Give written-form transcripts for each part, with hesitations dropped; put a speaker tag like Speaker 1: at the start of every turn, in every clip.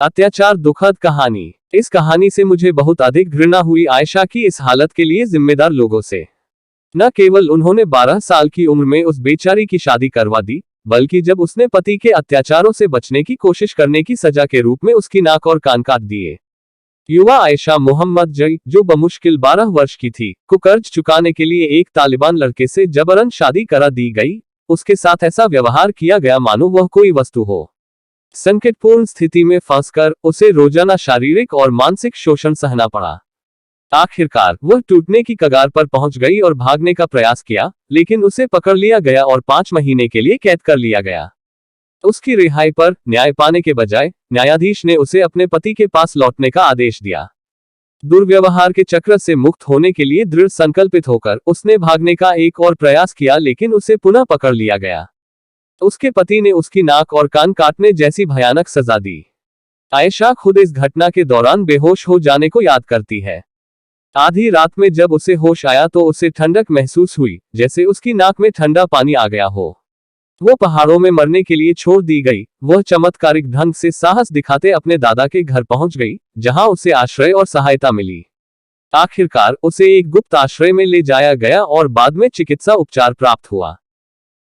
Speaker 1: अत्याचार दुखद कहानी। इस कहानी से मुझे बहुत अधिक घृणा हुई आयशा की इस हालत के लिए जिम्मेदार लोगों से। न केवल उन्होंने 12 साल की उम्र में उस बेचारी की शादी करवा दी, बल्कि जब उसने पति के अत्याचारों से बचने की कोशिश करने की सजा के रूप में उसकी नाक और कान काट दिए। युवा आयशा मोहम्मद जई, जो बमुश्किल 12 वर्ष की थी, को कर्ज चुकाने के लिए एक तालिबान लड़के से जबरन शादी करा दी गई। उसके साथ ऐसा व्यवहार किया गया मानो वह कोई वस्तु हो। संकटपूर्ण स्थिति में फंसकर उसे रोजाना शारीरिक और मानसिक शोषण सहना पड़ा। आखिरकार वह टूटने की कगार पर पहुंच गई और भागने का प्रयास किया, लेकिन उसे पकड़ लिया गया और 5 महीने के लिए कैद कर लिया गया। उसकी रिहाई पर न्याय पाने के बजाय न्यायाधीश ने उसे अपने पति के पास लौटने का आदेश दिया। दुर्व्यवहार के चक्र से मुक्त होने के लिए दृढ़ संकल्पित होकर उसने भागने का एक और प्रयास किया, लेकिन उसे पुनः पकड़ लिया गया। उसके पति ने उसकी नाक और कान काटने जैसी भयानक सजा दी। आयशा खुद इस घटना के दौरान बेहोश हो जाने को याद करती है। आधी रात में जब उसे होश आया तो उसे ठंडक महसूस हुई, जैसे उसकी नाक में ठंडा पानी आ गया हो। वो पहाड़ों में मरने के लिए छोड़ दी गई। वह चमत्कारिक ढंग से साहस दिखाते अपने दादा के घर पहुंच गई, जहां उसे आश्रय और सहायता मिली। आखिरकार उसे एक गुप्त आश्रय में ले जाया गया और बाद में चिकित्सा उपचार प्राप्त हुआ।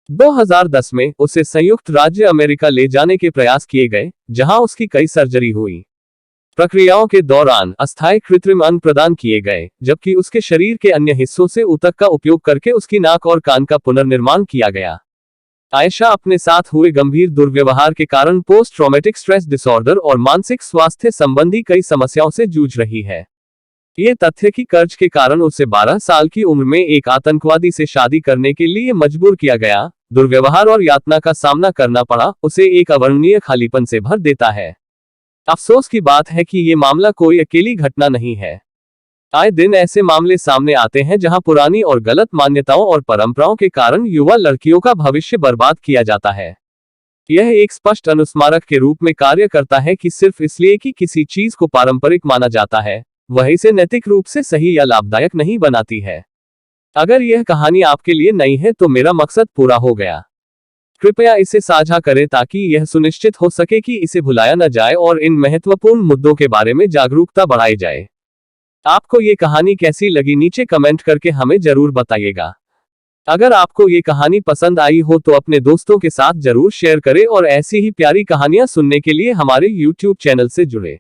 Speaker 1: 2010 में उसे संयुक्त राज्य अमेरिका ले जाने के प्रयास किए गए, जहां उसकी कई सर्जरी हुई। प्रक्रियाओं के दौरान अस्थायी कृत्रिम अंग प्रदान किए गए, जबकि उसके शरीर के अन्य हिस्सों से ऊतक का उपयोग करके उसकी नाक और कान का पुनर्निर्माण किया गया। आयशा अपने साथ हुए गंभीर दुर्व्यवहार के कारण पोस्ट ट्रॉमेटिक स्ट्रेस डिसऑर्डर और मानसिक स्वास्थ्य संबंधी कई समस्याओं से जूझ रही है। ये तथ्य कि कर्ज के कारण उसे 12 साल की उम्र में एक आतंकवादी से शादी करने के लिए मजबूर किया गया, दुर्व्यवहार और यातना का सामना करना पड़ा, उसे एक अवर्णनीय खालीपन से भर देता है। अफसोस की बात है कि ये मामला कोई अकेली घटना नहीं है। आए दिन ऐसे मामले सामने आते हैं जहां पुरानी और गलत मान्यताओं और परंपराओं के कारण युवा लड़कियों का भविष्य बर्बाद किया जाता है। यह एक स्पष्ट अनुस्मारक के रूप में कार्य करता है कि सिर्फ इसलिए कि किसी चीज को पारंपरिक माना जाता है, वह इसे नैतिक रूप से सही या लाभदायक नहीं बनाती है। अगर यह कहानी आपके लिए नई है तो मेरा मकसद पूरा हो गया। कृपया इसे साझा करें ताकि यह सुनिश्चित हो सके कि इसे भुलाया न जाए और इन महत्वपूर्ण मुद्दों के बारे में जागरूकता बढ़ाई जाए। आपको ये कहानी कैसी लगी नीचे कमेंट करके हमें जरूर बताइएगा। अगर आपको ये कहानी पसंद आई हो तो अपने दोस्तों के साथ जरूर शेयर करें और ऐसी ही प्यारी कहानियां सुनने के लिए हमारे YouTube चैनल से जुड़े।